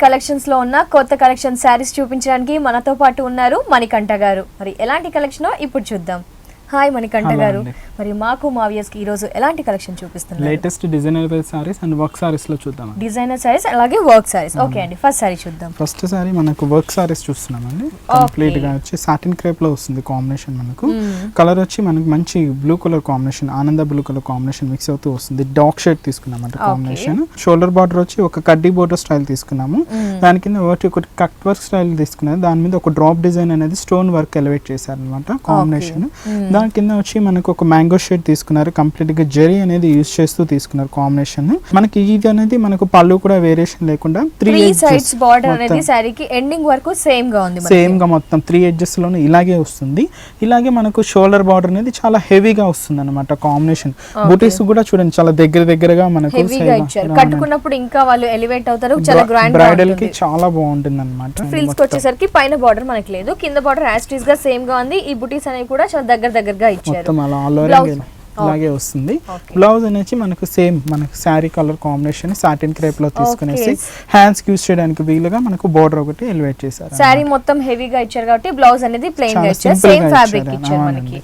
Collections లో ఉన్న కొత్త కలెక్షన్ శారీస్ చూపించడానికి మనతో పాటు ఉన్నారు మణికంఠ గారు. మరి ఎలాంటి కలెక్షనో ఇప్పుడు చూద్దాం. హాయ్ మణికంఠ గారు, మరి మాకు మా వ్యూయర్స్ కి ఈ రోజు ఎలాంటి కలెక్షన్ చూపిస్తున్నారు? Latest designer wear sarees and work sarees లో చూద్దాం. డిజైనర్ సారీస్ అలాగే వర్క్ సారీస్. ఓకే అండి, ఫస్ట్ సారీ చూద్దాం. ఫస్ట్ సారీ మనకు వర్క్ సారీస్ చూస్తున్నామండి. కంప్లీట్ గా వచ్చి సాటిన్ క్రేప్ లో వస్తుంది కాంబినేషన్. మనకు కలర్ వచ్చి మనకు మంచి బ్లూ కలర్ కాంబినేషన్, ఆనంద బ్లూ కలర్ కాంబినేషన్ మిక్స్ అవుతూ వస్తుంది. డార్క్ షేడ్ తీసుకున్నామంట కాంబినేషన్. షోల్డర్ బార్డర్ వచ్చి ఒక కడ్డీ బోర్డర్ స్టైల్ తీసుకున్నాము. దాని కింద ఒకటి కట్ వర్క్ స్టైల్ తీసుకున్నాము. దాని మీద ఒక డ్రాప్ డిజైన్ అనేది స్టోన్ వర్క్ ఎలివేట్ చేశారు అనమాట కాంబినేషన్. దాని కింద వచ్చి మనకు ఒక మ్యాంగో షేడ్ తీసుకున్నారు. కంప్లీట్ గా జెరీ అనేది యూజ్ చేస్తూ తీసుకున్నారు కాంబినేషన్. మనకి ఇది అనేది మనకు పళ్ళు కూడా వేరియేషన్ లేకుండా త్రీ సైడ్స్ బార్డర్ అనేది సారీకి ఎండింగ్ వరకు సేమ్ గా ఉంది. సేమ్ గా మొత్తం 3 ఎడ్జెస్ లోనే ఇలాగే వస్తుంది. ఇలాగే మనకు షోల్డర్ బార్డర్ అనేది చాలా హెవీగా వస్తుంది అనమాట కాంబినేషన్. బూటీస్ కూడా చూడండి చాలా దగ్గరగా మనకు కట్టుకున్నప్పుడు ఇంకా వాళ్ళు ఎలివేట్ అవుతారు. చాలా గ్రాండ్ బ్రైడల్ కి చాలా బాగుంటుంది అనమాట. ఫ్రిల్స్ వచ్చేసరికి పైన బార్డర్ మనకి లేదు, కింద బార్డర్ యాస్టీస్ గా సేమ్ గా ఉంది. ఈ బూటీస్ అనేవి కూడా చాలా దగ్గరగా ఇచ్చారు. మొత్తం అలా ఆల్ ఓవర్ ఇలాగే వస్తుంది. బ్లౌజ్ అనేది మనకు సేమ్ మనకు sari colour combination satin crepe లో తీసుకునేసి హ్యాండ్స్ కి యూస్ చేయడానికి వీలుగా మనకు బోర్డర్ ఒకటి ఎలివేట్ చేశారు. శారీ మొత్తం హెవీగా ఇచ్చారు కాబట్టి బ్లౌజ్ అనేది ప్లెయిన్ గా ఇచ్చారు. సేమ్ ఫ్యాబ్రిక్ ఇచ్చారు మనకి.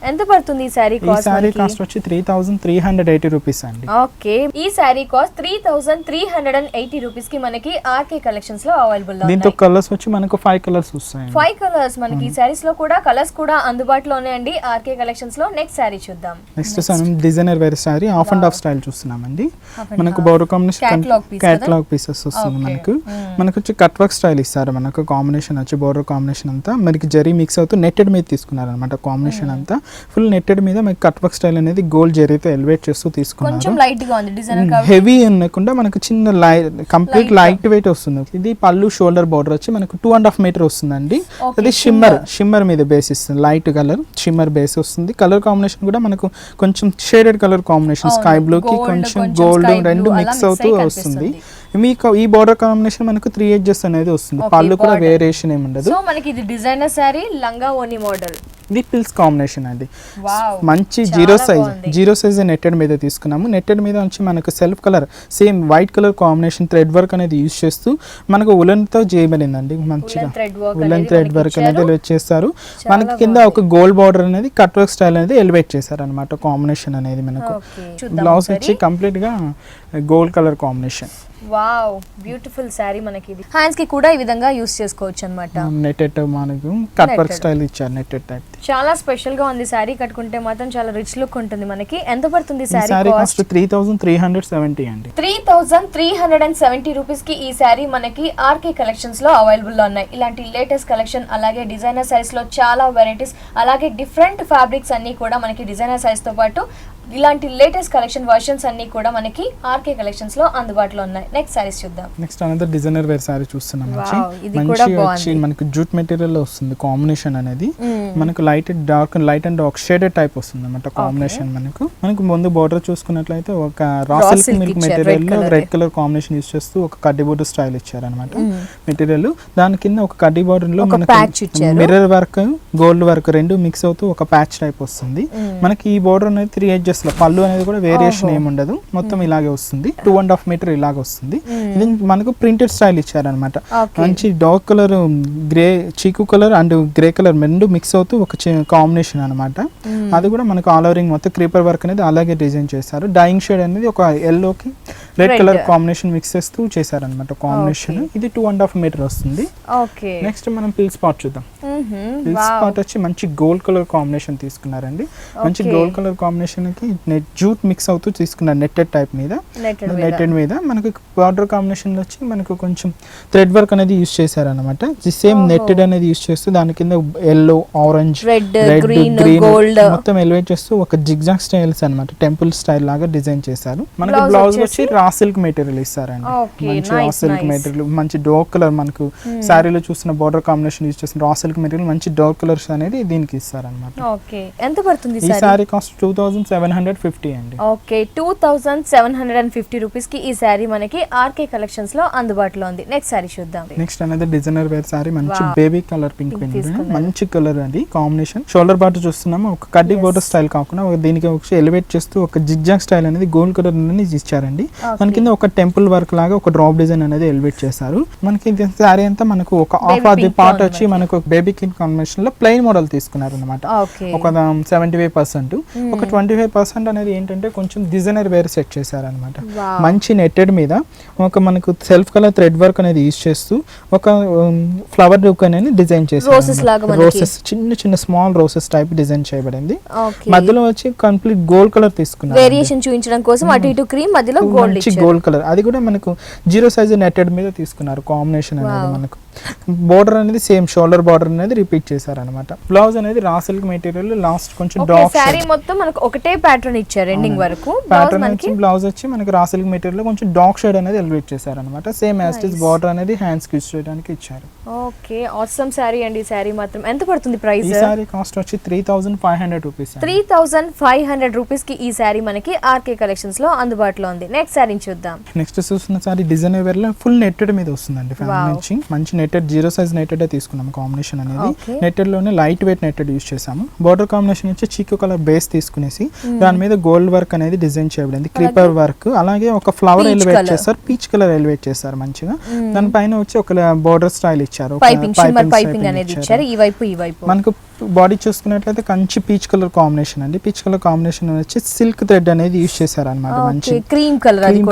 ఎంత పడుతుంది ఈ సారీ కాస్ట్? ఈ సారీ కాస్ట్ వచ్చి 3380 రూపీస్ అండి. ఓకే, ఈ సారీ కాస్ట్ 3380 రూపీస్ కి మనకి ఆర్కే కలెక్షన్స్ లో అవైలబుల్ లో ఉన్నాయి. దీంతో కలర్స్ వచ్చి మనకు 5 కలర్స్ వస్తాయి. 5 కలర్స్ మనకి ఈ సారీస్ లో కూడా కలర్స్ కూడా అందుబాటులో ఉన్నాయండి ఆర్కే కలెక్షన్స్ లో. నెక్స్ట్ సారీ చూద్దాం. Next saree designer wear saree half and half style చూస్తున్నామండి. మనకు బోర్డర్ కాంబినేషన్ కేటలాగ్ పీసెస్ వస్తుంది. మనకు వచ్చి కట్ వర్క్ స్టైల్ ఇస్తారు. మనకు కాంబినేషన్ వచ్చి బోర్డర్ కాంబినేషన్ అంతా మనకి జరీ మిక్స్ అవుతూ నెట్టెడ్ మీద తీసుకున్నారు అనమాట కాంబినేషన్ అంతా. ఫుల్ నెట్టెడ్ మీద మనకి కట్ వర్క్ స్టైల్ అనేది గోల్డ్ జరీతో ఎలివేట్ చేస్తూ తీసుకున్నారు. కొంచెం లైట్ గా ఉంది డిజైన్ కాబట్టి హెవీ ఉండకుండా మనకు చిన్న కంప్లీట్ లైట్ వెయిట్ వస్తుంది. ఇది పళ్ళు షోల్డర్ బార్డర్ వచ్చి మనకు 2.5 మీటర్ వస్తుందండి. అది షిమ్మర్ మీద బేస్ ఇస్తుంది. లైట్ కలర్ షిమ్మర్ బేస్ వస్తుంది. కలర్ కాంబినేషన్ కూడా మనకు కొంచెం shaded colour combination sky blue కి కొంచెం గోల్డ్ రెండు మిక్స్ అవుతూ వస్తుంది. మీకు ఈ బోర్డర్ కాంబినేషన్ మనకు 3 ఎడ్జెస్ అనేది వస్తుంది. పళ్ళు కూడా వేరియేషన్ ఏమి ఉండదు. సో మనకి ఇది డిజైనర్ సారీ లంగా ఓని మోడల్. ఇది పిల్స్ కాంబినేషన్ అండి. మంచి జీరో సైజ్ నెట్టెడ్ మీద తీసుకున్నాము. నెట్టెడ్ మీద వచ్చి మనకు self colour same white colour combination thread work అనేది యూజ్ చేస్తూ మనకు ఉలెన్ తో చేయబడిందండి. మంచిగా ఉలెన్ థ్రెడ్ వర్క్ అనేది ఎలివేట్ చేస్తారు. మనకి కింద ఒక గోల్డ్ బార్డర్ అనేది కట్ వర్క్ స్టైల్ అనేది ఎలివేట్ చేశారు అనమాట కాంబినేషన్ అనేది. మనకు బ్లౌజ్ వచ్చి కంప్లీట్ గా gold colour combination. Wow, beautiful sorry. మనకి ఇది హ్యాండ్స్ కి కూడా ఈ విధంగా యూస్ చేసుకోవచ్చు అన్నమాట. నెట్టెడ్ మనకు కట్ వర్క్ స్టైల్ ఇచ్చారు. నెట్టెడ్ టైప్ చాలా స్పెషల్ గా ఉంది. సారీ కట్టుకుంటే మాత్రం చాలా రిచ్ లుక్ ఉంటుంది మనకి. ఎంత పడుతుంది సారీ కాస్ట్? 3370 అండి. 3370 రూపీస్ కి ఈ సారీ మనకి ఆర్కే కలెక్షన్స్ లో అవైలబుల్ లో ఉన్నాయి. ఇలాంటి లేటెస్ట్ కలెక్షన్ అలాగే డిజైనర్ సారీస్ లో చాలా వెరైటీస్ అలాగే డిఫరెంట్ ఫ్యాబ్రిక్స్ అన్ని కూడా మనకి డిజైనర్ సారీస్ తో పాటు ఇలాంటి లేటెస్ట్ కలెక్షన్ వర్షన్స్ అన్ని కూడా మనకి ఆర్కే కలెక్షన్స్ లో అందుబాటులో ఉన్నాయి. నెక్స్ట్ సారీస్ చూద్దాం. Next another designer wear saree చూస్తున్నాం. మంచి మనకు జూట్ మెటీరియల్ లో వస్తుంది కాంబినేషన్ అనేది. మనకు light and dark shaded type వస్తుంది అన్నమాట కాంబినేషన్. మనకు ముందు బోర్డర్ చూసుకున్నట్లయితే ఒక రా సిల్క్ మిల్క్ మెటీరియల్ లో రెడ్ కలర్ కాంబినేషన్ యూస్ చేస్తూ ఒక కడ్డీ బోర్డర్ స్టైల్ ఇచ్చారు అనమాట మెటీరియల్. దాని కింద ఒక కడ్డీ బోర్డర్ లో మనకి మిర్రర్ వర్క్ గోల్డ్ వర్క్ రెండు మిక్స్ అవుతూ ఒక ప్యాచ్ టైప్ వస్తుంది. మనకి ఈ బోర్డర్ అనేది 3 ఎడ్జెస్ లో పళ్ళు అనేది కూడా వేరియేషన్ ఏమి ఉండదు. మొత్తం ఇలాగే వస్తుంది. 2.5 మీటర్ ఇలాగ వస్తుంది. ఇది మనకు ప్రింటెడ్ స్టైల్ ఇచ్చారనమాట. మంచి డార్క్ కలర్ గ్రే చీకు కలర్ అండ్ గ్రే కలర్ రెండు మిక్స్ అవుతూ ఒక కాంబినేషన్ అనమాట. అది కూడా మనకు ఆల్ ఓవరింగ్ మొత్తం క్రీపర్ వర్క్ అనేది అలాగే డిజైన్ చేశారు. డైయింగ్ షేడ్ అనేది ఒక ఎల్లోకి రెడ్ కలర్ కాంబినేషన్ మిక్స్ చేస్తూ చేశారనమాట కాంబినేషన్. ఇది 2.5 మీటర్ వస్తుంది. నెక్స్ట్ మనం పిల్ స్పాట్ చూద్దాం. పిల్ స్పాట్ వచ్చి మంచి గోల్డ్ కలర్ కాంబినేషన్ తీసుకున్నారండి. మంచి గోల్డ్ కలర్ కాంబినేషన్ కి జూట్ మిక్స్ అవుతూ తీసుకున్నారు నెట్టెడ్ టైప్ మీద. నెట్టెడ్ మీద మనకు బార్డర్ కాంబినేషన్ వచ్చి మనకు కొంచెం థ్రెడ్ వర్క్ అనేది యూస్ చేశారనమాట. సేమ్ నెట్టెడ్ అనేది యూస్ చేస్తూ దాని కింద ఎల్లో ఆరెంజ్ రెడ్ గ్రీన్ మొత్తం ఎలివేట్ చేస్తూ ఒక జిగ్జాగ్ స్టైల్స్ అనమాట టెంపుల్ స్టైల్ లాగా డిజైన్ చేశారు. మనకు బ్లౌజ్ వచ్చి రా సిల్క్ మెటీరియల్ ఇస్తారండి. మంచి రా సిల్క్ మెటీరియల్ మంచి డార్క్ కలర్ మనకు సారీలో చూస్తున్న బార్డర్ కాంబినేషన్ యూస్ చేసిన రా సిల్క్ మెటీరియల్ మంచి డార్క్ కలర్స్ అనేది దీనికి ఇస్తారనమాట. ఎంత పడుతుంది ఈ సారీ కాస్ట్ 2750 అండి. ఓకే, 2750 రూపీస్ కి ఈ సారీ మనకి ఆర్కే కలెక్షన్స్ లో అందుబాటులో ఉంది. నెక్స్ట్ సారీ చూద్దాం. నెక్స్ట్ అనేది డిజైనర్ వేర్ సారీ మంచి బేబీ కలర్ పింక్ మంచి కలర్ అది కాంబినేషన్. షోల్డర్ బార్డర్ చూస్తున్నాము ఒక కడ్డీ బోర్డర్ స్టైల్ కాకుండా దీనికి ఎలివేట్ చేస్తూ ఒక జిగ్జాగ్ స్టైల్ అనేది గోల్డ్ కలర్ అనేది ఇచ్చారండి. మనకి కింద ఒక టెంపుల్ వర్క్ లాగా ఒక డ్రాప్ డిజైన్ అనేది ఎలివేట్ చేశారు. మనకి శారీ అంతా మనకు ఒక హాఫ్ ఆఫ్ ది పార్ట్ వచ్చి మనకు బేబీ కిన్ కాంబినేషన్ లో ప్లెయిన్ మోడల్ తీసుకున్నారు అనమాట. ఒక 75%, ఒక 25% అనేది ఏంటంటే కొంచెం డిజైనర్ వేర్ సెట్ చేశారు అనమాట. మంచి నెట్టెడ్ మీద ఒక మనకు సెల్ఫ్ కలర్ థ్రెడ్ వర్క్ అనేది యూజ్ చేస్తూ ఒక ఫ్లవర్ లుక్ అనేది డిజైన్ చేశారు. రోసెస్ చిన్న చిన్న స్మాల్ రోసెస్ టైప్ డిజైన్ చేయబడింది. మధ్యలో వచ్చి కంప్లీట్ గోల్డ్ కలర్ తీసుకున్నారు. వేరియేషన్ చూపించడం కోసం అటు ఇటు క్రీమ్ మధ్యలో గోల్డ్ కలర్, అది కూడా మనకు 0 సైజ్ నెట్టెడ్ మీద తీసుకున్నారు. కాంబినేషన్ అనేది మనకు బోర్డర్ అనేది సేమ్ షోల్డర్ బోర్డర్ అనేది రిపీట్ చేశారు అనమాట. బ్లౌజ్ అనేది రా సిల్క్ మెటీరియల్ లాస్ట్ కొంచెం డార్క్ సారీ మొత్తం మనకు ఒకటే ప్యాటర్న్ ఇచ్చారు ఎండింగ్ వరకు. ప్యాటర్న్ వచ్చి బ్లౌజ్ వచ్చి మనకి రా సిల్క్ మెటీరియల్ కొంచెం డార్క్ షేడ్ అనేది ఎలివేట్ చేశారు అనమాట. Same as it is border అనేది హ్యాండ్స్ కి యూస్ చేయడానికి ఇచ్చారు. ఓకే, ఆసమ్ సారీ అండి. సారీ మాత్రం ఎంత పడుతుంది ప్రైస్? ఈ సారీ కాస్ట్ వచ్చి 3500 రూపీస్. 3500 రూపీస్ కి ఈ సారీ మనకి ఆర్కే కలెక్షన్స్ లో అందుబాటులో ఉంది. నెక్స్ట్ సారీ చూద్దాం. నెక్స్ట్ చూస్తున్న సారీ డిజైనర్ వేర్ లో ఫుల్ నెట్టెడ్ మీద వస్తుందండి. ఫ్యామిలీ నుంచి మంచి నెట్టెడ్ 0 సైజ్ నెట్టెడ్ తీసుకున్నాం. కాంబినేషన్ అనేది నెట్టెడ్ లోనే లైట్ వెయిట్ నెట్టెడ్ యూస్ చేసాము. బోర్డర్ కాంబినేషన్ వచ్చి చీకు కలర్ బేస్ తీసుకునేసి దాని మీద గోల్డ్ వర్క్ అనేది డిజైన్ చేయబడింది. క్రీపర్ వర్క్, అలాగే ఒక ఫ్లవర్ ఎలివేట్ చేస్తారు, పీచ్ కలర్ ఎలివేట్ చేస్తారు మంచిగా. దానిపైన వచ్చి ఒక బోర్డర్ స్టైల్ ఇచ్చారు, పైపింగ్ అనేది ఇచ్చారు. ఈ వైపు ఈ వైపు మనకు బాడీ చూసుకున్నట్లయితే కంచి పీచ్ కలర్ కాంబినేషన్ అండి. పీచ్ కలర్ కాంబినేషన్ వచ్చి సిల్క్ థ్రెడ్ అనేది యూస్ చేశారు అనమాట. మంచి క్రీమ్ కలర్,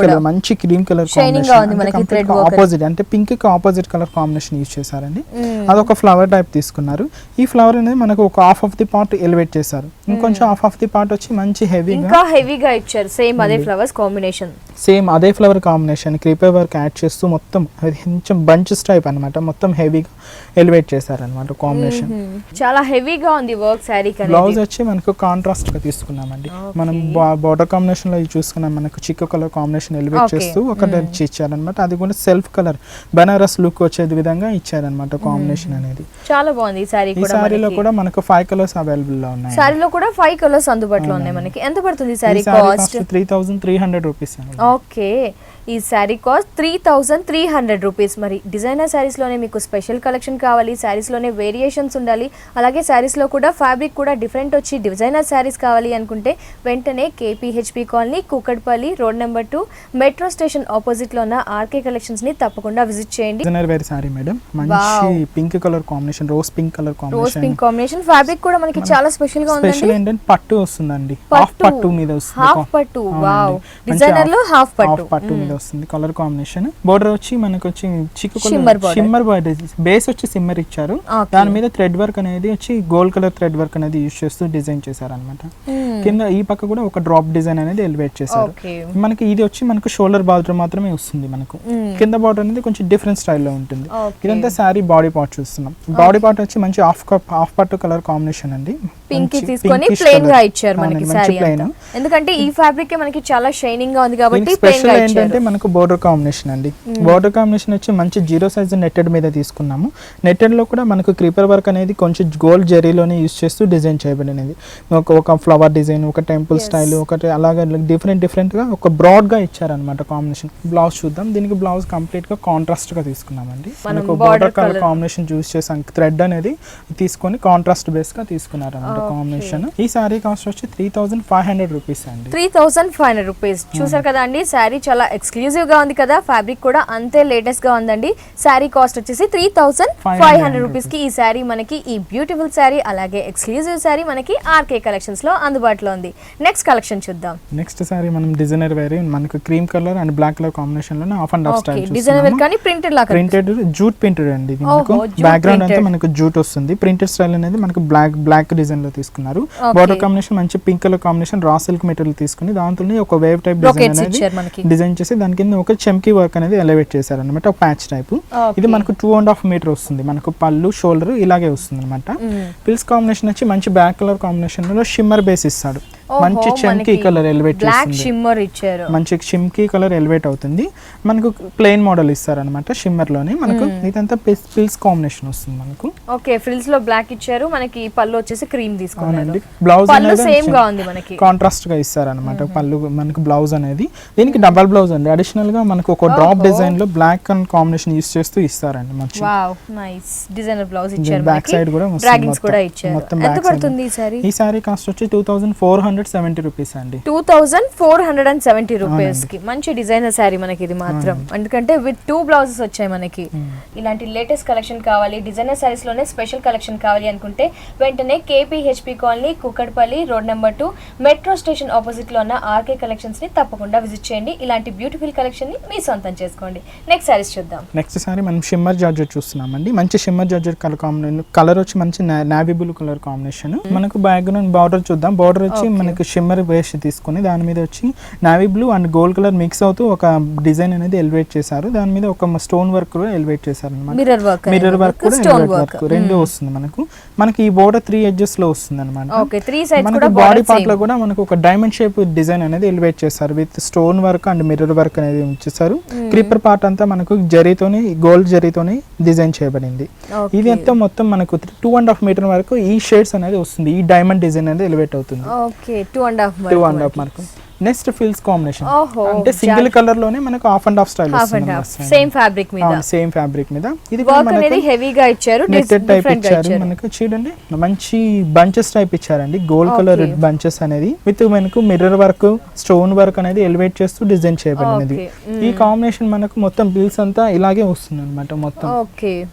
మంచి క్రీమ్ కలర్ ఆపోజిట్ అంటే పింక్ కి ఆపోజిట్ కలర్ కాంబినేషన్ యూస్ చేశారండి. అదొక ఫ్లవర్ టైప్ తీసుకున్నారు. ఈ ఫ్లవర్ అనేది మనకు ఒక half of the part elevate చేశారు. ఇంకొంచెం హాఫ్ ఆఫ్ ది పార్ట్ వచ్చి మంచి హెవీగా ఇచ్చారు. సేమ్ అదే ఫ్లవర్స్ కాంబినేషన్, సేమ్ అదే flower combination creeper work add చేస్తూ మొత్తం కొంచెం బంచెస్ టైప్ అనమాట. మొత్తం హెవీగా ఎలివేట్ చేశారు అనమాట కాంబినేషన్. చాలా హెవీగా ఉంది వర్క్ సారీ. బ్లౌజ్ వచ్చి మనకు కాంట్రాస్ట్ గా తీసుకున్నామండి. మనం బార్డర్ కాంబినేషన్ లో చూసుకున్నాం, మనకు చిక్కు కలర్ కాంబినేషన్ ఎలివేట్ చేస్తూ ఒకటి ఇచ్చారనమాట. అది కూడా సెల్ఫ్ కలర్ బనారస్ లుక్ వచ్చే విధంగా ఇచ్చారనమాట కాంబినేషన్ అనేది. చాలా బాగుంది ఈ సారీ. ఈ సారీలో కూడా మనకు 5 కలర్స్ అవైలబుల్ లో ఉన్నాయి. సారీలో కూడా 5 కలర్స్ అందుబాటులో ఉన్నాయి మనకి. ఎంత పడుతుంది ఈ సారీ కాస్ట్? 3300 రూపీస్. ఓకే, ఈ శారీ కాస్ట్ 3300 రూపీస్. మరి డిజైనర్ శారీస్లోనే మీకు స్పెషల్ కలెక్షన్ కావాలి, శారీస్లోనే వేరియేషన్స్ ఉండాలి, అలాగే శారీస్లో కూడా ఫ్యాబ్రిక్ కూడా డిఫరెంట్ వచ్చి డిజైనర్ శారీస్ కావాలి అనుకుంటే వెంటనే KPHB colony, Kukatpally, road number 2, metro station ఆపోజిట్లో ఉన్న ఆర్కే కలెక్షన్స్ని తప్పకుండా విజిట్ చేయండి. డిజైనర్ వేర్ శారీ మేడం, మంచి pink colour combination, rose pink colour combination. Fabric కూడా మనకి చాలా స్పెషల్ గా ఉంది. స్పెషల్ ఏంటంటే పట్టు వస్తుందండి, హాఫ్ పట్టు మీద వస్తుంది. హాఫ్ పట్టు, వావ్. డిజైనర్ లో హాఫ్ పట్టు మీద వస్తుంది కలర్ కాంబినేషన్. బోర్డర్ వచ్చి మనకు వచ్చి చిక్కు షిమ్మర్ బేస్ వచ్చి సిమ్మర్ ఇచ్చారు. దాని మీద థ్రెడ్ వర్క్ అనేది వచ్చి గోల్డ్ కలర్ థ్రెడ్ వర్క్ అనేది యూస్ చేస్తూ డిజైన్ చేశారు అనమాట. కింద ఈ పక్క కూడా ఒక డ్రాప్ డిజైన్ అనేది ఎలివేట్ చేశారు. మనకి ఇది వచ్చి మనకు షోల్డర్ బార్డర్ మాత్రమే వస్తుంది. మనకు కింద బార్డర్ అనేది కొంచెం డిఫరెంట్ స్టైల్లో ఉంటుంది. ఇదంతా శారీ బాడీ పార్ట్ చూస్తున్నాం. బాడీ పార్ట్ వచ్చి మంచి హాఫ్ పట్టు కలర్ కాంబినేషన్ అండి. పింక్ తీసుకొని ప్లెయిన్ గా ఇచ్చారు మనకి సారీ అంతా. ఎందుకంటే ఈ ఫ్యాబ్రిక్ మనకి చాలా షైనింగ్ గా ఉంది కాబట్టి ప్లెయిన్ గా ఇచ్చారు. ఏంటంటే మనకు బోర్డర్ కాంబినేషన్ అండి. బోర్డర్ కాంబినేషన్ వచ్చి మంచి 0 సైజ్ నెట్టెడ్ మీద తీసుకున్నాము. నెట్టెడ్ లో కూడా మనకు క్రీపర్ వర్క్ అనేది కొంచెం గోల్డ్ జెరీలోనే యూస్ చేస్తూ డిజైన్ చేయబడినది. ఒక ఫ్లవర్ డిజైన్, ఒక టెంపుల్ స్టైల్, ఒకటి అలాగే డిఫరెంట్ గా ఒక బ్రాడ్ గా ఇచ్చారనమాట కాంబినేషన్. బ్లౌజ్ చూద్దాం. దీనికి బ్లౌజ్ కంప్లీట్ గా కాంట్రాస్ట్ గా తీసుకున్నామండి. మనకు బోర్డర్ కలర్ కాంబినేషన్ యూస్ చేసాం. థ్రెడ్ అనేది తీసుకొని కాంట్రాస్ట్ బేస్ గా తీసుకున్నారు అన్నమాట కాంబినేషన్. ఈ సారీ కాస్ట్ వచ్చి 3500 రూపీస్ అండి. 3500 రూపీస్. చూసారు కదా అండి, సారీ చాలా ఎక్స్క్లూజివ్ గా ఉంది కదా, ఫ్యాబ్రిక్ కూడా అంతే లేటెస్ట్ గా ఉందండి. సారీ కాస్ట్ వచ్చేసి 3500 రూపీస్ కి ఈ సారీ మనకి, ఈ బ్యూటిఫుల్ సారీ అలాగే ఎక్స్క్లూజివ్ సారీ మనకి ఆర్కే కలెక్షన్స్ లో అందుబాటులో ఉంది. నెక్స్ట్ కలెక్షన్ చూద్దాం. నెక్స్ట్ సారీ మనం డిజైనర్ వేర్ మనకు cream colour and black colour combination లో half and half style designer wear కానీ ప్రింటెడ్ జూట్ ప్రింటెడ్ అండి. బ్యాక్ గ్రౌండ్ అంతా మనకు జూట్ వస్తుంది. ప్రింటెడ్ స్టైల్ అనేది మనకు బ్లాక్ డిజైన్ లో తీసుకున్నారు. బోర్డర్ కాంబినేషన్ మంచి pink colour combination raw silk material తీసుకుని దాంట్లోనే ఒక వేవ్ టైప్ డిజైన్ చేసి దాని కింద ఒక చెమ్కీ వర్క్ అనేది ఎలివేట్ చేశారు అనమాట. ఒక ప్యాచ్ టైప్. ఇది మనకు 2.5 మీటర్ వస్తుంది. మనకు పళ్ళు షోల్డర్ ఇలాగే వస్తుంది అనమాట. పిల్స్ కాంబినేషన్ వచ్చి మంచి బ్లాక్ కలర్ కాంబినేషన్ లో షిమ్మర్ బేస్ ఇస్తాడు. మంచి చెమ్కీ కలర్ ఎలివేట్ చేస్తుంది. మంచి చెమ్కీ కలర్ ఎలివేట్ అవుతుంది. మనకు ప్లెయిన్ మోడల్ ఇస్తారు అనమాట షిమ్మర్ లోనే. మనకు ఇదంతా పిల్స్ కాంబినేషన్ వస్తుంది మనకు. ఓకే, ఫ్రిల్స్ లో బ్లాక్ ఇచ్చారు. మనకి పళ్ళు వచ్చేసి క్రీమ్ తీసుకున్నారు. బ్లౌజ్ సేమ్ గా ఉంది మనకి, కాంట్రాస్ట్ గా ఇస్తారు అనమాట పళ్ళు మనకు. బ్లౌజ్ అనేది దీనికి డబల్ బ్లౌజ్ అండి. అడిషనల్ గా మనకు ఒక డ్రాప్ డిజైన్ లో బ్లాక్ అండ్ కాంబినేషన్ యూస్ చేస్తూ ఇస్తారండి. మంచి వావ్, నైస్ డిజైనర్ బ్లాజ్ ఇచ్చారు. బ్యాక్ సైడ్ కూడా డ్రాగింగ్స్ కూడా ఇచ్చారు. ఎంత పడుతుంది ఈ సారీ? ఈ సారీ కాస్ట్ వచ్చి 2400 2470 రూపీస్ అండి. 2470 రూపీస్ కి మంచి డిజైనర్ శారీ మనకి ఇది మాత్రం, ఎందుకంటే విత్ 2 బ్లౌజెస్ వచ్చాయి మనకి. ఇలాంటి లేటెస్ట్ కలెక్షన్ కావాలి, డిజైనర్ శారీస్ లోనే స్పెషల్ కలెక్షన్ కావాలి అనుకుంటే వెంటనే KPHB colony, Kukatpally road number 2 metro station opposite లో ఉన్న ఆర్కే కలెక్షన్స్ ని తప్పకుండా విజిట్ చేయండి. ఇలాంటి బ్యూటిఫుల్ కలెక్షన్ ని మీ సొంతం చేసుకోండి. నెక్స్ట్ శారీస్ చూద్దాం. నెక్స్ట్ సారీ మనం షిమ్మర్ జార్జెట్ చూస్తున్నామండి. మంచి షిమ్మర్ జార్జెట్ కలర్ వచ్చి మంచి నావీ బ్లూ కలర్ కాంబినేషన్. మనకు బ్యాక్గ్రౌండ్ బార్డర్ చూద్దాం. బార్డర్ వచ్చి మనకు షిమ్మర్ వేస్ట్ తీసుకుని దాని మీద వచ్చి navy blue and gold colour mix అవుతూ ఒక డిజైన్ అనేది ఎలివేట్ చేశారు. దాని మీద ఒక స్టోన్ వర్క్ కూడా ఎలివేట్ చేశారు అనమాట. మిర్రర్ వర్క్ కూడా ఎలివేట్ వర్క్ రెండు వస్తుంది మనకి ఈ బోర్డర్ 3 ఎడ్జెస్ లో వస్తుంది అనమాట. మనకి బాడీ పార్ట్ లో కూడా మనకు ఒక డైమండ్ షేప్ డిజైన్ అనేది ఎలివేట్ చేశారు with stone work and mirror work అనేది ఉంచేసారు. క్రీపర్ పార్ట్ అంతా మనకు జరీతోని గోల్డ్ జరీతోని డిజైన్ చేయబడింది. ఇది అంతా మొత్తం మనకు 2.5 మీటర్ వరకు ఈ షేడ్స్ అనేది వస్తుంది. ఈ డైమండ్ డిజైన్ అనేది ఎలివేట్ అవుతుంది. 2.5 మార్క్. నెక్స్ట్ ఫిల్స్ కాంబినేషన్ అంటే సింగిల్ కలర్ లోనే మనకు హాఫ్ అండ్ హాఫ్ స్టైల్ వస్తుంది. సేమ్ ఫ్యాబ్రిక్ మీద ఇది వర్క్ అనేది హెవీగా ఇచ్చారు, నెట్టెడ్ టైప్ ఇచ్చారు. మనకు చూడండి మంచి బంచెస్ టైప్ ఇచ్చారండి. గోల్డ్ కలర్ బంచెస్ అనేది విత్ మనకు మిర్రర్ వర్క్, స్టోన్ వర్క్ అనేది ఎలివేట్ చేస్తూ డిజైన్ చేయబడినది. ఈ కాంబినేషన్ మనకు మొత్తం ఫిల్స్ అంతా ఇలాగే వస్తుంది అన్నమాట. మొత్తం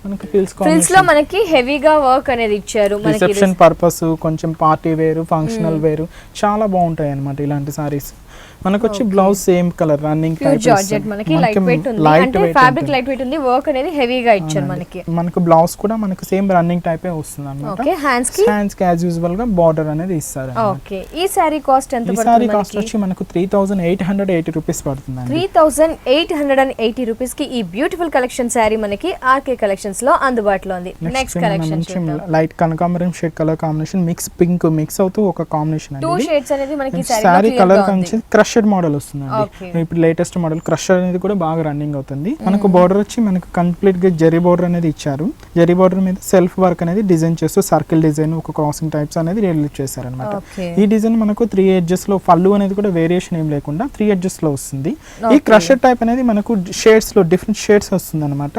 మనకు ఫిల్స్ లో మనకి హెవీగా వర్క్ అనేది ఇచ్చారు. రిసెప్షన్ పర్పస్, కొంచెం పార్టీ వేరు, ఫంక్షనల్ వేరు చాలా బాగుంటాయి అన్నమాట ఇలాంటి సారీస్. మనకు వచ్చి blouse same colour running type georgette మనకి లైట్ వెయిట్ ఉంది, అంటే ఫ్యాబ్రిక్ లైట్ వెయిట్ ఉంది, వర్క్ అనేది హెవీగా ఇచ్చారు మనకి. మనకు బ్లౌజ్ కూడా మనకు సేమ్ రన్నింగ్ టైపే వస్తుంది అన్నమాట. ఓకే, హ్యాండ్స్ కి యాజ్ యూజువల్ గా బార్డర్ అనేది ఇస్తారు. ఓకే, ఈ సారీ కాస్ట్ ఎంత పడుతుంది? ఈ సారీ కాస్ట్ వచ్చి మనకు 3880 రూపీస్ పడుతుంది. 3880 రూపీస్ కి ఈ బ్యూటిఫుల్ కలెక్షన్ సారీ మనకి ఆర్కే కలెక్షన్స్ లో అందుబాటులో ఉంది. నెక్స్ట్ కలెక్షన్ లైట్ కనకాంబరం shade colour combination mix pink mix అవుతూ ఒక కాంబినేషన్ అనేది. 2 షేడ్స్ అనేది మనకి సారీ కలర్ కొంచెం క్రష్ మోడల్ వస్తుందండి. ఇప్పుడు లేటెస్ట్ మోడల్ క్రష్ అనేది కూడా బాగా రన్నింగ్ అవుతుంది. మనకు బోర్డర్ వచ్చి మనకు కంప్లీట్ గా జరీ బోర్డర్ అనేది ఇచ్చారు. జరీ బోర్డర్ మీద సెల్ఫ్ వర్క్ అనేది డిజైన్ చేస్తూ సర్కిల్ డిజైన్, ఒక క్రాసింగ్ టైప్స్ అనేది రిలీజ్ చేశారు అనమాట. ఈ డిజైన్ మనకు 3 ఎడ్జెస్ లో, పళ్ళు అనేది కూడా వేరియేషన్ ఏం లేకుండా 3 ఎడ్జెస్ లో వస్తుంది. ఈ క్రష్ టైప్ అనేది మనకు షేడ్స్ లో డిఫరెంట్ షేడ్స్ వస్తుంది అనమాట.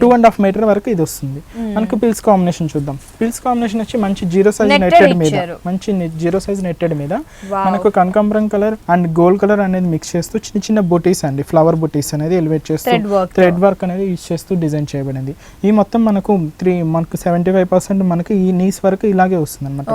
2.5 మీటర్ వరకు ఇది వస్తుంది. మనకు పిల్స్ కాంబినేషన్ చూద్దాం. పిల్స్ కాంబినేషన్ వచ్చి మంచి 0 సైజ్ నెట్టెడ్ మీద, మంచి 0 సైజ్ నెట్టెడ్ మీద మనకు కనకాంబరం కలర్ అండ్ గోల్డ్ కలర్ అనేది మిక్స్ చేస్తూ చిన్న చిన్న బుటీస్ అండి, ఫ్లవర్ బుటీస్ అనేది ఎలివేట్ చేస్తూ థ్రెడ్ వర్క్ అనేది యూజ్ చేస్తూ డిజైన్ చేయబడింది. ఈ మొత్తం మనకు 75% మనకి ఈ నీస్ వరకు ఇలాగే వస్తుంది అనమాట.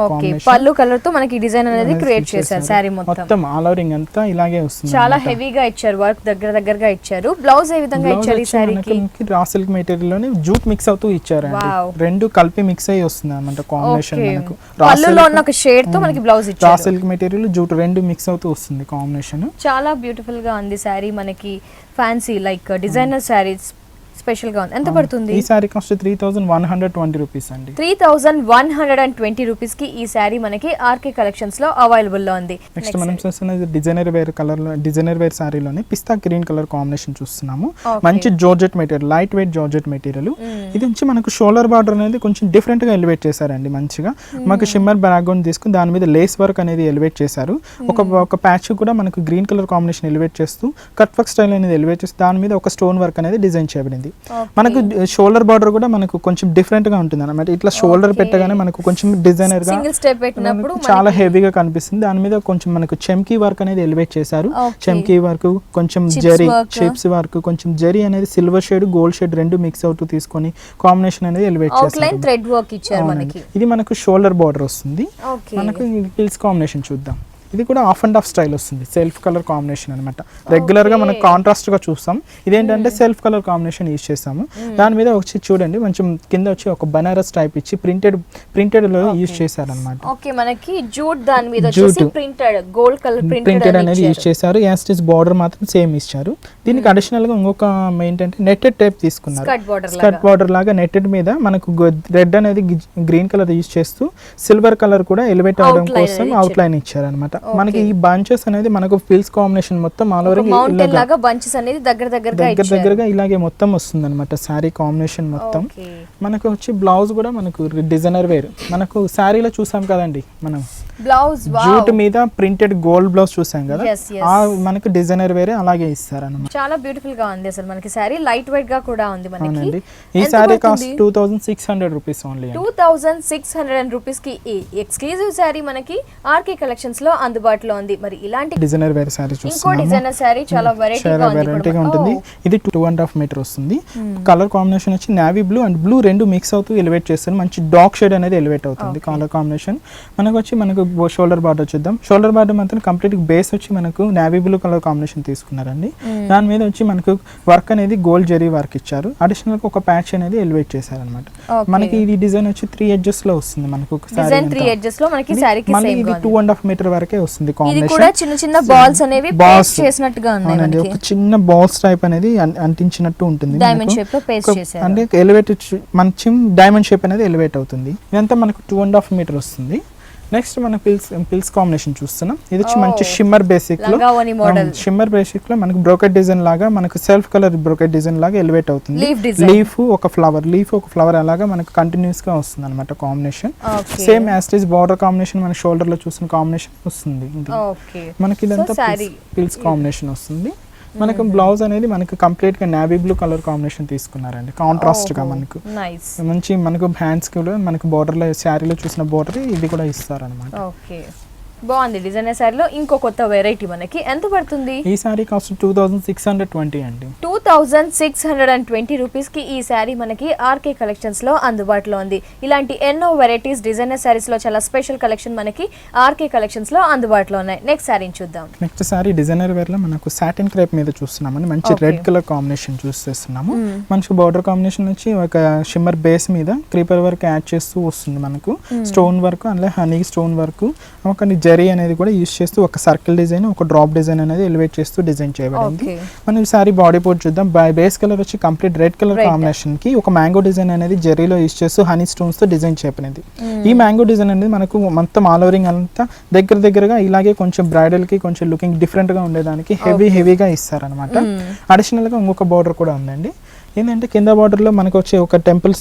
పళ్ళు కలర్ తో మనకి డిజైన్ అనేది క్రియేట్ చేశారు. సారీ మొత్తం ఆల్ ఓవరింగ్ అంతా ఇలాగే వస్తుంది. చాలా హెవీగా ఇచ్చారు, వర్క్ దగ్గరగా ఇచ్చారు. బ్లౌజ్ ఏ విధంగా ఇచ్చారు? ఈ సారీకి రా సిల్క్ మెటీరియల్ లోనే జూట్ మిక్స్ అవుతూ ఇచ్చారు. రెండు కలిపి మిక్స్ అయ్యి వస్తుంది అనమాట కాంబినేషన్. మనకు పళ్ళులో ఉన్న ఒక షేడ్ తో మనకి బ్లౌజ్ ఇచ్చారు. రా సిల్క్ మెటీరియల్ జూట్ రెండు మిక్స్ అవుతూ వస్తుంది కాంబినేషన్. చాలా బ్యూటిఫుల్ గా ఉంది సారీ. మనకి fancy like designer saris special గా ఉంది. ఎంత పడుతుంది? ఈ సారీ కాస్ట్ 3120 రూపీస్ అండి. 3120 రూపీస్ కి ఈ సారీ మనకి ఆర్కే కలెక్షన్స్ లో అవైలబుల్ లో ఉంది. నెక్స్ట్ మనం చూస్తున్నది డిజైనర్ వేర్ కలర్ లో, డిజైనర్ వేర్ సారీలోనే పిస్తా గ్రీన్ కలర్ కాంబినేషన్ చూస్తున్నాము. మంచి georgette material, light weight georgette material. ఇది వచ్చి మనకు షోల్డర్ బార్డర్ అనేది కొంచెం డిఫరెంట్ గా ఎలివేట్ చేశారండి. మంచిగా మనకు షిమ్మర్ బ్యాక్గ్రౌండ్ తీసుకుని దాని మీద లేస్ వర్క్ అనేది ఎలివేట్ చేశారు. ఒక ప్యాచ్ కూడా మనకు గ్రీన్ కలర్ కాంబినేషన్ ఎలివేట్ చేస్తూ కట్ వర్క్ స్టైల్ అనేది ఎలివేట్ చేస్తూ దాని మీద ఒక స్టోన్ వర్క్ అనేది డిజైన్ చేయబడింది. మనకు షోల్డర్ బార్డర్ కూడా మనకు కొంచెం డిఫరెంట్ గా ఉంటుంది అన్నమాట. ఇట్లా షోల్డర్ పెట్టగానే మనకు కొంచెం డిజైనర్ గా చాలా హెవీగా కనిపిస్తుంది. దాని మీద కొంచెం మనకు చెమ్కీ వర్క్ అనేది ఎలివేట్ చేశారు. చెమ్కీ వర్క్, కొంచెం జరీ షేప్స్ వర్క్, కొంచెం జరీ అనేది సిల్వర్ షేడ్ గోల్డ్ షేడ్ రెండు మిక్స్ అవుతూ తీసుకొని కాంబినేషన్ అనేది ఎలివేట్ చేశారు. ఇది మనకు షోల్డర్ బార్డర్ వస్తుంది. మనకు పిల్స్ కాంబినేషన్ చూద్దాం. ఇది కూడా హాఫ్ అండ్ హాఫ్ స్టైల్ వస్తుంది, సెల్ఫ్ కలర్ కాంబినేషన్ అనమాట. రెగ్యులర్ గా మనం కాంట్రాస్ట్ గా చూస్తాం, ఇదేంటంటే సెల్ఫ్ కలర్ కాంబినేషన్ యూజ్ చేస్తాము. దాని మీద వచ్చి చూడండి కొంచెం కింద వచ్చి ఒక బనారస్ టైప్ ఇచ్చి ప్రింటెడ్ లో యూజ్ చేశారనమాట. మనకి జూట్ దాని మీద వచ్చేసి ప్రింటెడ్ గోల్డ్ కలర్ ప్రింటెడ్ అనేది యూజ్ చేశారు. యాస్టిస్ బార్డర్ మాత్రం సేమ్ ఇచ్చారు. దీనికి అడిషనల్ గా ఇంకొక ఏంటంటే నెట్టెడ్ టైప్ తీసుకున్నారు. స్కర్ట్ బార్డర్ లాగా నెట్టెడ్ మీద మనకు రెడ్ అనేది గ్రీన్ కలర్ యూజ్ చేస్తూ సిల్వర్ కలర్ కూడా ఎలివేట్ అవడం కోసం అవుట్ లైన్ ఇచ్చారు అనమాట. మనకి ఈ బంచెస్ అనేది మనకు ఫిల్స్ కాంబినేషన్ మొత్తం ఆల్ ఓవర్ మౌంటైన్ లాగా బంచెస్ అనేది దగ్గరగా ఇలాగే మొత్తం వస్తుంది అనమాట. సారీ కాంబినేషన్ మొత్తం మనకు వచ్చి బ్లౌజ్ కూడా మనకు డిజైనర్ వేర్. మనకు సారీలో చూసాం కదండి మనం బ్లౌజ్ జూట్ మీద ప్రింటెడ్ గోల్డ్ బ్లౌజ్ చూసాం కదా, Yes, yes. ఆ మనకు డిజైనర్ వేరే అలాగే ఇస్తారన్నమాట. చాలా బ్యూటిఫుల్ గా ఉంది అసలు మనకి సారీ, లైట్ వెయిట్ గా కూడా ఉంది మనకి. అవునండి, ఈ sorry cost 2600 rupees only. 2600 rupees కి ఈ ఎక్స్క్లూజివ్ సారీ మనకి ఆర్కే కలెక్షన్స్ లో అందుబాటులో ఉంది. మరి ఇలాంటి డిజైనర్ వేరే సారీ ఇంకో చూస్తున్నాము. డిజైనర్ సారీ చాలా వెరైటీగా ఉంటుంది. ఇది 2.5 మీటర్ వస్తుంది. కలర్ కాంబినేషన్ వచ్చి నావీ బ్లూ అండ్ బ్లూ రెండు మిక్స్ అవుతూ ఎలివేట్ చేస్తారు. మంచి డార్క్ షేడ్ అనేది ఎలివేట్ అవుతుంది కలర్ కాంబినేషన్. మనకు వచ్చి మనకు షోల్డర్ బార్డర్ చూద్దాం. షోల్డర్ బార్డర్ మాత్రం కంప్లీట్ బేస్ వచ్చి మనకు నావీ బ్లూ కలర్ కాంబినేషన్ తీసుకున్నారండి. దాని మీద వచ్చి మనకు వర్క్ అనేది గోల్డ్ జెరీ వర్క్ ఇచ్చారు. అడిషనల్ గా ఒక ప్యాచ్ అనేది ఎలివేట్ చేశారన్నమాట. మనకి ఇది డిజైన్ వచ్చి 3 ఎడ్జెస్ లో వస్తుంది. మనకు డిజైన్ 3 ఎడ్జెస్ లో మనకి సారీకి సేమ్ గా ఉంది. 2.5 మీటర్ వరకే వస్తుంది ఇది కాంబినేషన్. కూడా చిన్న చిన్న బాల్స్ అనేవి పేస్ట్ చేసినట్టుగా ఉన్నాయి అవునండి, మనకి. ఒక చిన్న బాల్స్ టైప్ అనేది అంటించినట్టు ఉంటుంది. డైమండ్ షేప్ లో పేస్ట్ చేశారు. అంటే ఎలివేట్ మంచి డైమండ్ షేప్ అనేది ఎలివేట్ అవుతుంది. ఇదంతా మనకు 2.5 మీటర్ వస్తుంది. నెక్స్ట్ మనం పిల్స్ కాంబినేషన్ చూస్తున్నాం. ఇది వచ్చి మంచి షిమ్మర్ బేసిక్ లో, షిమ్మర్ బేసిక్ లో మనకు బ్రోకెట్ డిజైన్ లాగా, మనకు సెల్ఫ్ కలర్ బ్రోకెట్ డిజైన్ లాగా ఎలివేట్ అవుతుంది. లీఫ్ ఒక ఫ్లవర్ అలాగా మనకు కంటిన్యూస్ గా వస్తుంది అనమాట కాంబినేషన్. సేమ్ యాస్టేజ్ బార్డర్ కాంబినేషన్ మన షోల్డర్ లో చూసిన కాంబినేషన్ వస్తుంది. మనకి ఇదంతా పిల్స్ కాంబినేషన్ వస్తుంది. మనకు బ్లౌజ్ అనేది మనకు కంప్లీట్ గా నావీ బ్లూ కలర్ కాంబినేషన్ తీసుకున్నారండి. కాంట్రాస్ట్ గా మనకు మంచి మనకు హ్యాండ్స్ కూడా మనకు బోర్డర్ లో శారీలో చూసిన బోర్డర్ ఇది కూడా ఇస్తారన్నమాట. బాగుంది డిజైనర్ సారీలో ఇంకో కొత్త వెరైటీ మనకి. ఎంత పడుతుంది ఈ సారీ? కాస్ట్ 2620 అండి. 2620 రూపీస్ కి ఈ సారీ మనకి ఆర్కే కలెక్షన్స్ లో అందుబాటులో ఉంది. ఇలాంటి ఎన్నో వెరైటీస్ డిజైనర్ సారీస్ లో చాలా స్పెషల్ కలెక్షన్ మనకి ఆర్కే కలెక్షన్స్ లో అందుబాటులో ఉన్నాయి. నెక్స్ట్ సారీని చూద్దాం. నెక్స్ట్ సారీ డిజైనర్ వేర్ లో మనకు సాటిన్ క్రేప్ మీద చూస్తున్నామని మంచి రెడ్ కలర్ కాంబినేషన్ చూస్తున్నాము. మంచి బార్డర్ కాంబినేషన్ వచ్చి ఒక షిమ్మర్ బేస్ మీద క్రీపర్ వర్క్ యాడ్ చేస్తూ వస్తుంది. మనకు స్టోన్ వర్క్ అలాగే హనీ స్టోన్ వర్క్ ఒక జరీ అనేది కూడా యూస్ చేస్తూ ఒక సర్కిల్ డిజైన్ ఒక డ్రాప్ డిజైన్ అనేది ఎలివేట్ చేస్తూ డిజైన్ చేయబడింది. మనం ఈ సారీ బాడీ పోర్ట్ చూద్దాం. బేస్ కలర్ వచ్చి కంప్లీట్ రెడ్ కలర్ కాంబినేషన్ కి ఒక మ్యాంగో డిజైన్ అనేది జరీలో యూస్ చేస్తూ హనీ స్టోన్స్ తో డిజైన్ చేయబడింది. ఈ మ్యాంగో డిజైన్ అనేది మనకు మొత్తం ఆల్ ఓవరింగ్ అంతా దగ్గరగా ఇలాగే కొంచెం బ్రైడల్ కి కొంచెం లుకింగ్ డిఫరెంట్ గా ఉండేదానికి హెవీగా ఇస్తారనమాట. అడిషనల్ గా ఇంకొక బార్డర్ కూడా ఉందండి. ఏంటంటే కింద బార్డర్లో మనకు వచ్చే ఒక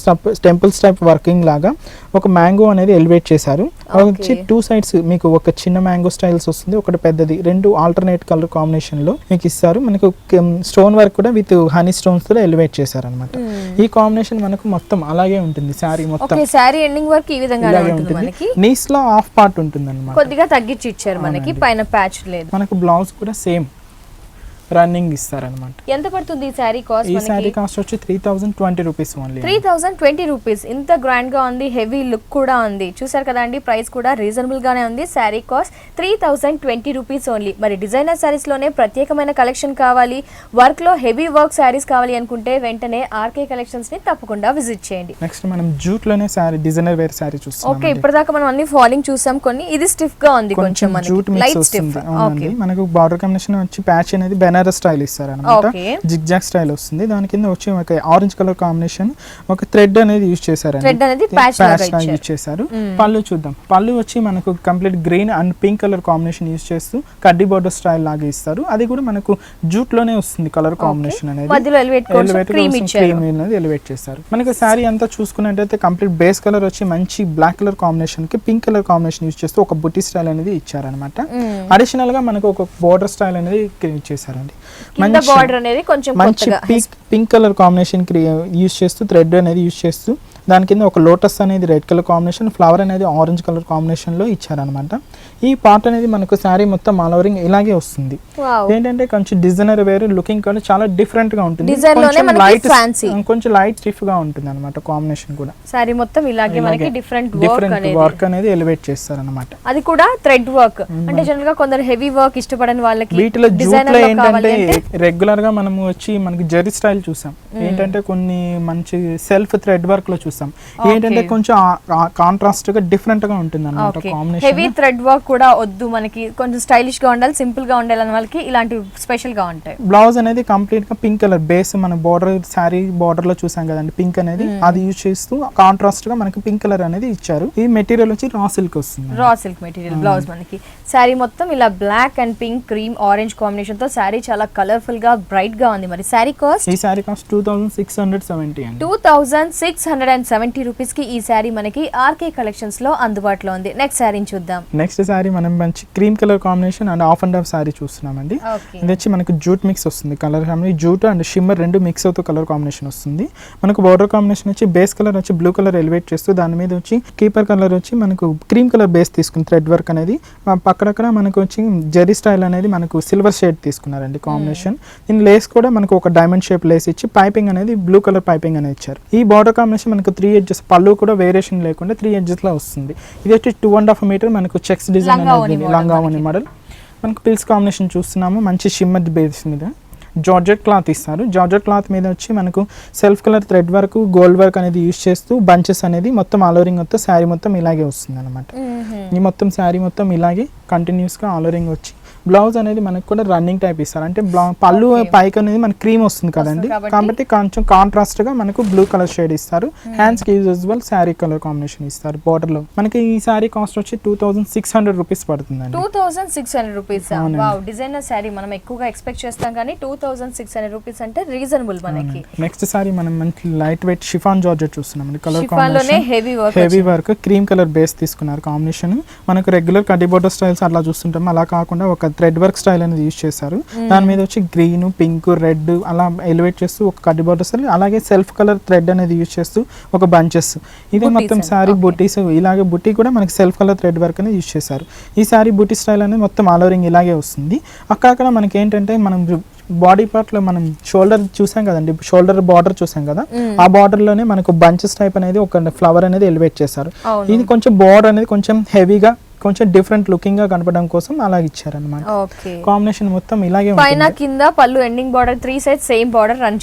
టెంపుల్స్ టైప్ వర్కింగ్ లాగా ఒక మ్యాంగో అనేది ఎలివేట్ చేశారు. వచ్చి 2 సైడ్స్ మీకు ఒక చిన్న మ్యాంగో స్టైల్స్ వస్తుంది, ఒకటి పెద్దది, రెండు ఆల్టర్నేట్ కలర్ కాంబినేషన్ లో మీకు ఇస్తారు. మనకు స్టోన్ వర్క్ కూడా విత్ హనీ స్టోన్స్ తో ఎలివేట్ చేశారు అనమాట. ఈ కాంబినేషన్ మనకు మొత్తం అలాగే ఉంటుంది. శారీ మొత్తం శారీ ఎండింగ్ వర్క్ ఈ విధంగా ఉంటుంది. నీస్ లో హాఫ్ పార్ట్ ఉంటుంది అనమాట. కొద్దిగా తగ్గించి ఇచ్చారు మనకి, పైన ప్యాచ్ లేదు. మనకు బ్లౌజ్ కూడా సేమ్ రన్నింగ్ ఇస్తారనమాట. ఎంత పడుతుంది ఈ సారీ కాస్ట్? ఈ సారీ కాస్ట్ వచ్చి 3020 రూపీస్ ఓన్లీ. 3020 రూపీస్. ఇంత గ్రాండ్ గా ఉంది, హెవీ లుక్ కూడా ఉంది. చూసారు కదా అండి, ప్రైస్ కూడా రీజనబుల్ గానే ఉంది. Sorry cost 3020 rupees only. మరి డిజైనర్ సారీస్ లోనే ప్రత్యేకమైన కలెక్షన్ కావాలి, వర్క్ లో హెవీ వర్క్ సారీస్ కావాలి అనుకుంటే వెంటనే ఆర్కే కలెక్షన్స్ ని తప్పకుండా విజిట్ చేయండి. నెక్స్ట్ మనం జూట్ లోనే సారీ డిజైనర్ వేర్ సారీ చూస్తాం. ఓకే, ఇప్పటిదాకా మనం అన్ని ఫాలింగ్ చూసాం, కొన్ని ఇది స్టిఫ్ గా ఉంది, కొంచెం జూట్ మిక్స్ వస్తుంది. మనకు బార్డర్ కాంబినేషన్ వచ్చి ప్యాచ్ అనేది బెనారస్ స్టైల్ ఇస్తారన్నమాట. జిగ్ జాగ్ స్టైల్ వస్తుంది. దాని కింద వచ్చి ఒక ఆరెంజ్ కలర్ కాంబినేషన్ ఒక థ్రెడ్ అనేది యూజ్ చేశారు. యూజ్ చేశారు. పళ్ళు చూద్దాం. పళ్ళు వచ్చి మనకు complete green and pink colour combination use చేస్తూ కడ్డీ బార్డర్ స్టైల్ లాగా ఇస్తారు. అది కూడా మనకు జూట్ లోనే వస్తుంది కలర్ కాంబినేషన్ అనేది. ఎలివేట్ చేస్తారు. మనకు శారీ అంతా చూసుకున్నట్టయితే కంప్లీట్ బేస్ కలర్ వచ్చి మంచి బ్లాక్ కలర్ కాంబినేషన్ కి పింక్ కలర్ కాంబినేషన్ యూజ్ చేస్తూ ఒక బుట్టి స్టైల్ అనేది ఇచ్చారనమాట. అడిషనల్ గా మనకు ఒక బోర్డర్ స్టైల్ అనేది క్రియేట్ చేశారండి. మంచి పింక్ కలర్ కాంబినేషన్ యూజ్ చేస్తూ థ్రెడ్ అనేది యూజ్ చేస్తూ దాని కింద ఒక లోటస్ అనేది రెడ్ కలర్ కాంబినేషన్, ఫ్లవర్ అనేది ఆరెంజ్ కలర్ కాంబినేషన్ లో ఇచ్చారనమాట. ఈ పార్ట్ అనేది మనకు శారీ మొత్తం ఆల్ ఓవరింగ్ ఇలాగే వస్తుంది. ఏంటంటే కొంచెం డిజైనర్ వేర్ లుకింగ్ కూడా చాలా డిఫరెంట్ గా ఉంటుంది. కొంచెం లైట్ స్టిఫ్ గా ఉంటుంది అనమాట. కాంబినేషన్ కూడా శారీ మొత్తం ఇలాగే మనకి డిఫరెంట్ వర్క్ అనేది ఎలివేట్ చేస్తారనమాట. అది కూడా థ్రెడ్ వర్క్. అంటే జనరల్ గా కొందరు హెవీ వర్క్ ఇష్టపడని వాళ్ళకి వీటిలో జూట్ లో ఏంటంటే రెగ్యులర్ గా మనం వచ్చి మనకి జరీ స్టైల్ చూసాం. ఏంటంటే కొన్ని మంచి సెల్ఫ్ థ్రెడ్ వర్క్ లో చూసాం. ఏంటంటే కొంచెం కాంట్రాస్ట్ గా డిఫరెంట్ గా ఉంటుంది అన్నమాట కాంబినేషన్. హెవీ థ్రెడ్ వర్క్ కూడా వద్దు, మనకి కొంచెం స్టైలిష్ గా ఉండాలి, సింపుల్ గా ఉండాలి అనే వాళ్ళకి ఇలాంటి స్పెషల్ గా ఉంటాయి. బ్లౌజ్ అనేది కంప్లీట్ గా పింక్ కలర్ బేస్ మన బోర్డర్ శారీ బోర్డర్ లో చూసాం కదండి, పింక్ అనేది అది యూజ్ చేస్తూ కాంట్రాస్ట్ గా మనకి పింక్ కలర్ అనేది ఇచ్చారు. ఈ మెటీరియల్ వచ్చి రా సిల్క్ వస్తుంది. రా సిల్క్ మెటీరియల్ బ్లౌజ్ మనకి. శారీ మొత్తం ఇలా black and pink cream orange combination తో శారీ చాలా కలర్ఫుల్ గా బ్రైట్ గా ఉంది. మరి శారీ కాస్ట్? ఈ శారీ కాస్ట్ 2670 అండి. 2670 రూపీస్ కి ఈ శారీ మనకి ఆర్కే కలెక్షన్స్ లో అందుబాటులో ఉంది. నెక్స్ట్ శారీని చూద్దాం. నెక్స్ట్ శారీ మనం మంచి cream colour combination and of and of sari చూస్తున్నామండి. ఇది వచ్చి మనకు జూట్ మిక్స్ వస్తుంది. కలర్ జూట్ అండ్ షిమ్మర్ రెండు మిక్స్ అవుతూ కలర్ కాంబినేషన్ వస్తుంది. మనకు బార్డర్ కాంబినేషన్ వచ్చి బేస్ కలర్ వచ్చి బ్లూ కలర్ ఎలివేట్ చేస్తూ దాని మీద వచ్చి కీపర్ కలర్ వచ్చి మనకు క్రీమ్ కలర్ బేస్ తీసుకుని థ్రెడ్ వర్క్ అనేది పక్కడక్కడ మనకు వచ్చి జెరీ స్టైల్ అనేది మనకు సిల్వర్ షేడ్ తీసుకున్నారండి కాంబినేషన్. దీని లేస్ కూడా మనకు ఒక డైమండ్ షేప్ లేస్ ఇచ్చి పైపింగ్ అనేది బ్లూ కలర్ పైపింగ్ అనేది ఇచ్చారు. ఈ బార్డర్ కాంబినేషన్ మనకు 3 edges పళ్ళు కూడా వేరియేషన్ లేకుండా 3 edges లా వస్తుంది. ఇది వచ్చి 2.5 meter మనకు చెక్స్ డిజైన్ అనేది లంగావోని మోడల్. మనకు పిల్స్ కాంబినేషన్ చూస్తున్నాము. మంచి షిమ్మర్ బేస్ మీద జార్జెట్ క్లాత్ ఇస్తారు. జార్జెట్ క్లాత్ మీద వచ్చి మనకు self colour thread work gold work అనేది యూజ్ చేస్తూ బంచెస్ అనేది మొత్తం ఆలోరింగ్ మొత్తం శారీ మొత్తం ఇలాగే వస్తుంది అనమాట. ఈ మొత్తం శారీ మొత్తం ఇలాగే కంటిన్యూస్గా ఆలోరింగ్ వచ్చి బ్లౌజ్ అనేది మనకు కూడా రన్నింగ్ టైప్ ఇస్తారు. అంటే పళ్ళు పైకి అనేది మనకి క్రీమ్ వస్తుంది కదండి, కాబట్టి కొంచెం కాంట్రాస్ట్ గా మనకు బ్లూ కలర్ షేడ్ ఇస్తారు. హ్యాండ్స్ కి యూజువల్ శారీ కలర్ కాంబినేషన్ ఇస్తారు. బోర్డర్ లో మనకి ఈ శారీ కాస్ట్ వచ్చి 2600 రూపీస్ పడుతుందండి. 2600 రూపీస్. వావ్, డిజైనర్ శారీ మనం ఎక్కువగా ఎక్స్పెక్ట్ చేస్తాం కానీ 2600 రూపీస్ అంటే రీజనబుల్ మనకి. నెక్స్ట్ శారీ మనం మంచి లైట్ వెయిట్ షిఫాన్ జార్జెట్ చూస్తున్నాం. Colour combination heavy work cream colour base తీసుకున్నారు కాంబినేషన్. మనకు రెగ్యులర్ కడ్డీ బోర్డర్ స్టైల్స్ అట్లా చూస్తుంటాం, అలా కాకుండా ఒక థ్రెడ్ వర్క్ స్టైల్ అనేది యూజ్ చేశారు. దాని మీద వచ్చి గ్రీన్ పింక్ రెడ్ అలా ఎలివేట్ చేస్తూ ఒక కడ్డీ బోర్డర్ స్టైల్, అలాగే సెల్ఫ్ కలర్ థ్రెడ్ అనేది యూజ్ చేస్తూ ఒక బంచెస్. ఇది మొత్తం శారీ బుటీస్ ఇలాగే బుటీ కూడా మనకి సెల్ఫ్ కలర్ థ్రెడ్ వర్క్ అనేది యూజ్ చేశారు. ఈ శారీ బుటీ స్టైల్ అనేది మొత్తం ఆల్ ఓవరింగ్ ఇలాగే వస్తుంది. అక్కడ మనకి ఏంటంటే మనం బాడీ పార్ట్ లో మనం షోల్డర్ చూసాం కదండి, షోల్డర్ బార్డర్ చూసాం కదా, ఆ బార్డర్ లోనే మనకు బంచెస్ టైప్ అనేది ఒక ఫ్లవర్ అనేది ఎలివేట్ చేశారు. ఇది కొంచెం బార్డర్ అనేది కొంచెం హెవీగా కొంచెం డిఫరెంట్ లుకింగ్ గా కనపడడం కోసం అలా ఇచ్చారన్నమాట. కాంబినేషన్ మొత్తం ఇలాగే పైన కింద పళ్ళు ending border 3 sides same border run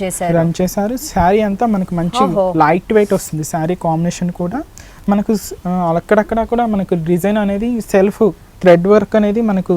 చేశారు. శారీ అంతా మనకు మంచి లైట్ వెయిట్ వస్తుంది. శారీ కాంబినేషన్ కూడా మనకు అక్కడక్కడ కూడా మనకు డిజైన్ అనేది సెల్ఫ్ థ్రెడ్ వర్క్ అనేది మనకు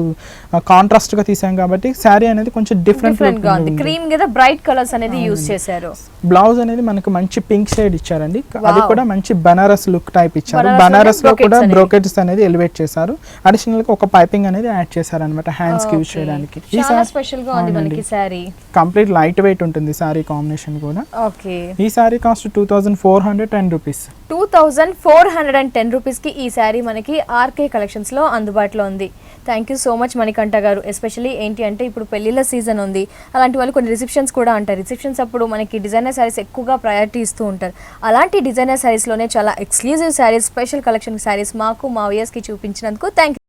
కాంట్రాస్ట్ గా తీసాం కాబట్టి శారీ అనేది కొంచెం డిఫరెంట్ గా ఉంది. క్రీమ్ మీద బ్రైట్ కలర్స్ అనేది యూస్ చేశారు. బ్లౌజ్ అనేది మనకు మంచి పింక్ షేడ్ ఇచ్చారండి. అది కూడా మంచి బనారస్ లుక్ టైప్ ఇచ్చారు. బనారస్ లో కూడా బ్రోకెట్స్ అనేది ఎలివేట్ చేశారు. అడిషనల్ గా ఒక పైపింగ్ అనేది యాడ్ చేశారు అనమాట హ్యాండ్స్ కి యూస్ చేయడానికి. చాలా స్పెషల్ గా ఉంది మనకి శారీ. కంప్లీట్ లైట్ వెయిట్ ఉంటుంది శారీ కాంబినేషన్ కూడా. ఓకే, ఈ శారీ కాస్ట్ 2410 రూపీస్. 2410 రూపీస్ కి ఈ శారీ మనకి ఆర్కే కలెక్షన్స్ లో అందుబాటులో ఉంది. Thank you so much Manikanta గారు. ఎస్పెషల్లీ ఏంటి అంటే ఇప్పుడు పెళ్లిళ్ళ సీజన్ ఉంది, అలాంటి వాళ్ళు కొన్ని రిసెప్షన్స్ కూడా అంటారు. రిసెప్షన్స్ అప్పుడు మనకి డిజైనర్ శారీస్ ఎక్కువగా ప్రయారిటీ ఇస్తూ ఉంటారు. అలాంటి డిజైనర్ శారీస్లోనే చాలా exclusive saris, special collection saris మాకు మా వ్యూయర్స్కి చూపించినందుకు థ్యాంక్ యూ.